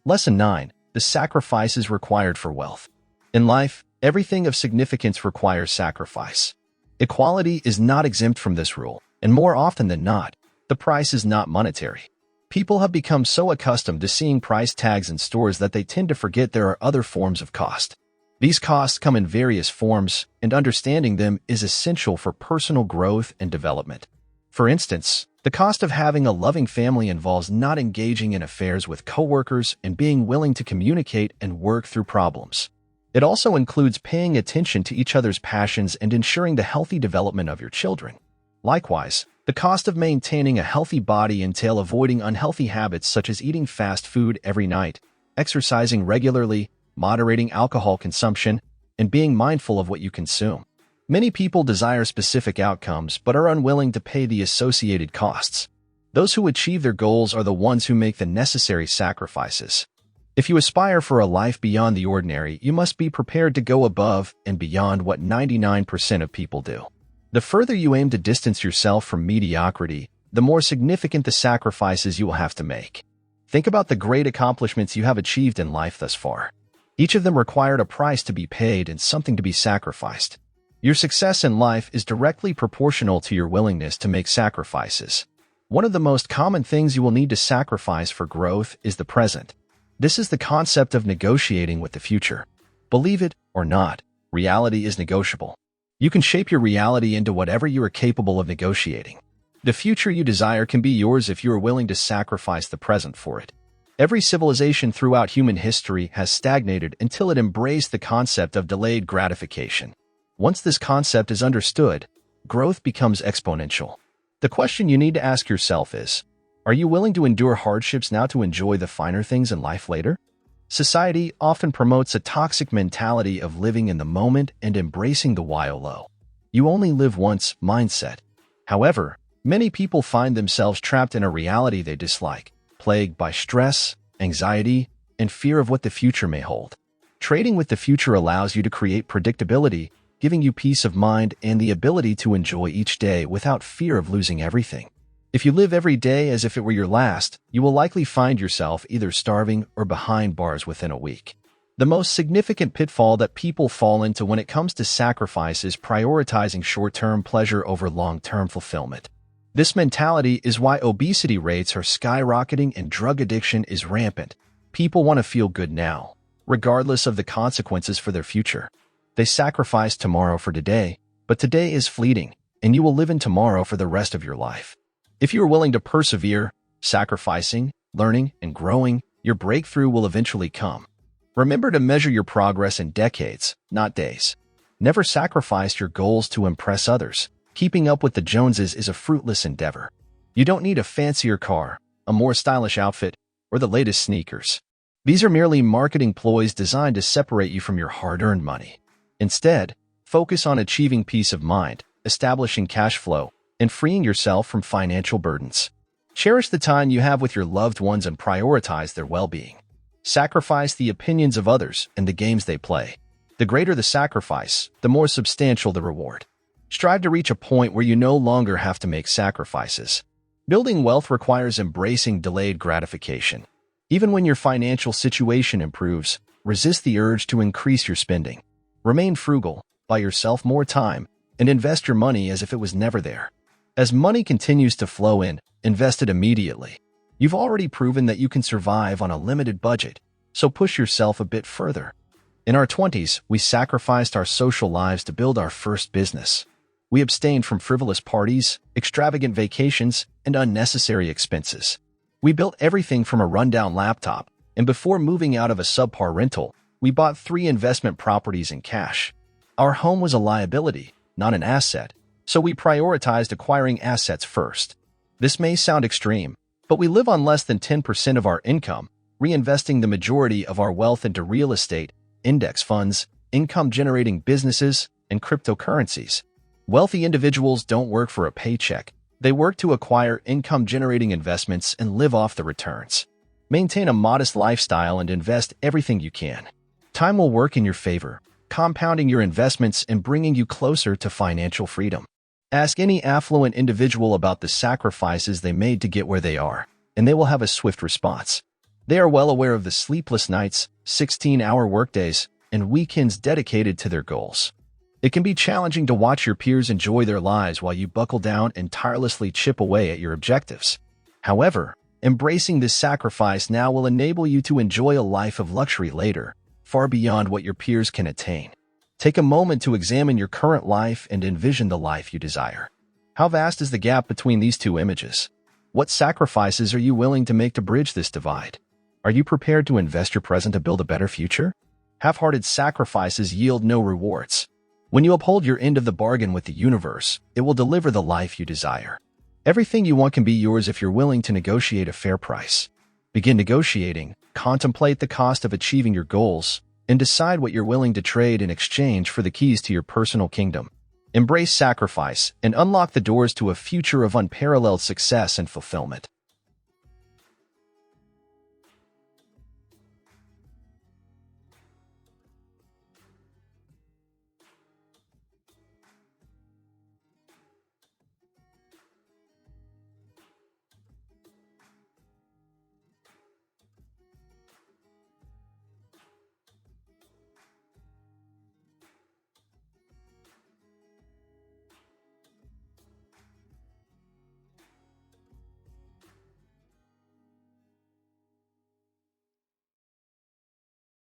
Lesson 9. The sacrifices required for wealth. In life, everything of significance requires sacrifice. Equality is not exempt from this rule, and more often than not, the price is not monetary. People have become so accustomed to seeing price tags in stores that they tend to forget there are other forms of cost. These costs come in various forms, and understanding them is essential for personal growth and development. For instance, the cost of having a loving family involves not engaging in affairs with coworkers and being willing to communicate and work through problems. It also includes paying attention to each other's passions and ensuring the healthy development of your children. Likewise, the cost of maintaining a healthy body entails avoiding unhealthy habits such as eating fast food every night, exercising regularly, moderating alcohol consumption, and being mindful of what you consume. Many people desire specific outcomes but are unwilling to pay the associated costs. Those who achieve their goals are the ones who make the necessary sacrifices. If you aspire for a life beyond the ordinary, you must be prepared to go above and beyond what 99% of people do. The further you aim to distance yourself from mediocrity, the more significant the sacrifices you will have to make. Think about the great accomplishments you have achieved in life thus far. Each of them required a price to be paid and something to be sacrificed. Your success in life is directly proportional to your willingness to make sacrifices. One of the most common things you will need to sacrifice for growth is the present. This is the concept of negotiating with the future. Believe it or not, reality is negotiable. You can shape your reality into whatever you are capable of negotiating. The future you desire can be yours if you are willing to sacrifice the present for it. Every civilization throughout human history has stagnated until it embraced the concept of delayed gratification. Once this concept is understood, growth becomes exponential. The question you need to ask yourself is, are you willing to endure hardships now to enjoy the finer things in life later? Society often promotes a toxic mentality of living in the moment and embracing the YOLO. You only live once mindset. However, many people find themselves trapped in a reality they dislike, plagued by stress, anxiety, and fear of what the future may hold. Trading with the future allows you to create predictability, giving you peace of mind and the ability to enjoy each day without fear of losing everything. If you live every day as if it were your last, you will likely find yourself either starving or behind bars within a week. The most significant pitfall that people fall into when it comes to sacrifice is prioritizing short-term pleasure over long-term fulfillment. This mentality is why obesity rates are skyrocketing and drug addiction is rampant. People want to feel good now, regardless of the consequences for their future. They sacrifice tomorrow for today, but today is fleeting, and you will live in tomorrow for the rest of your life. If you are willing to persevere, sacrificing, learning, and growing, your breakthrough will eventually come. Remember to measure your progress in decades, not days. Never sacrifice your goals to impress others. Keeping up with the Joneses is a fruitless endeavor. You don't need a fancier car, a more stylish outfit, or the latest sneakers. These are merely marketing ploys designed to separate you from your hard-earned money. Instead, focus on achieving peace of mind, establishing cash flow, and freeing yourself from financial burdens. Cherish the time you have with your loved ones and prioritize their well-being. Sacrifice the opinions of others and the games they play. The greater the sacrifice, the more substantial the reward. Strive to reach a point where you no longer have to make sacrifices. Building wealth requires embracing delayed gratification. Even when your financial situation improves, resist the urge to increase your spending. Remain frugal, buy yourself more time, and invest your money as if it was never there. As money continues to flow in, invest it immediately. You've already proven that you can survive on a limited budget, so push yourself a bit further. In our 20s, we sacrificed our social lives to build our first business. We abstained from frivolous parties, extravagant vacations, and unnecessary expenses. We built everything from a rundown laptop, and before moving out of a subpar rental, we bought 3 investment properties in cash. Our home was a liability, not an asset, so we prioritized acquiring assets first. This may sound extreme, but we live on less than 10% of our income, reinvesting the majority of our wealth into real estate, index funds, income-generating businesses, and cryptocurrencies. Wealthy individuals don't work for a paycheck. They work to acquire income-generating investments and live off the returns. Maintain a modest lifestyle and invest everything you can. Time will work in your favor, compounding your investments and bringing you closer to financial freedom. Ask any affluent individual about the sacrifices they made to get where they are, and they will have a swift response. They are well aware of the sleepless nights, 16-hour workdays, and weekends dedicated to their goals. It can be challenging to watch your peers enjoy their lives while you buckle down and tirelessly chip away at your objectives. However, embracing this sacrifice now will enable you to enjoy a life of luxury later, far beyond what your peers can attain. Take a moment to examine your current life and envision the life you desire. How vast is the gap between these two images? What sacrifices are you willing to make to bridge this divide? Are you prepared to invest your present to build a better future? Half-hearted sacrifices yield no rewards. When you uphold your end of the bargain with the universe, it will deliver the life you desire. Everything you want can be yours if you're willing to negotiate a fair price. Begin negotiating, contemplate the cost of achieving your goals, and decide what you're willing to trade in exchange for the keys to your personal kingdom. Embrace sacrifice and unlock the doors to a future of unparalleled success and fulfillment.